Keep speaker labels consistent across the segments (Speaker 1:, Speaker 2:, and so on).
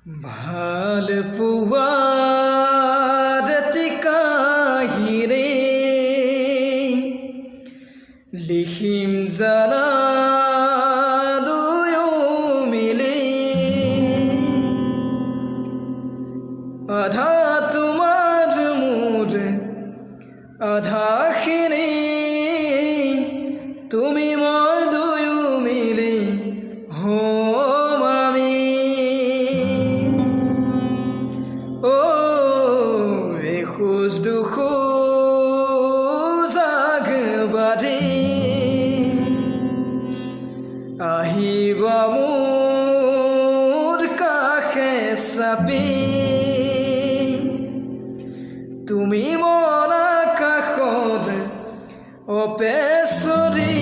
Speaker 1: ভাল পোৱাৰ কাহিনী লিখিম জানা দুয়ো মিলি আধা তোমাৰ মোৰ আধাখিনি তুমি মই দুয়ো মিলি হ'ম আমি এখোজ দুখোজ আগবাঢ়ি আহিবা মোৰ কাষে চাপি তুমি মন আকাশত অপেচৰি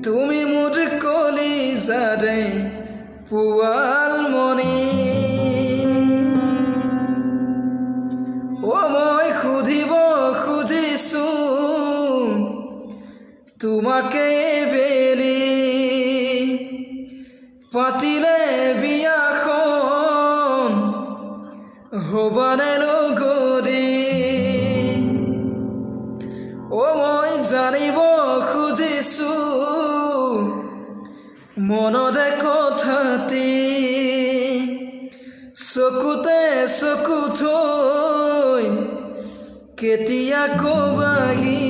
Speaker 1: তুমি মোৰ কলিজাৰে পোৱালমণি মই সুধিব খুজিছো তোমাকে বেলি পাতিলে বিয়াখন হ'বনে লগৰী মই জানিব খুজিছো মনতে কথাটি চকুতে চকু থৈ কেতিয়া কবাহি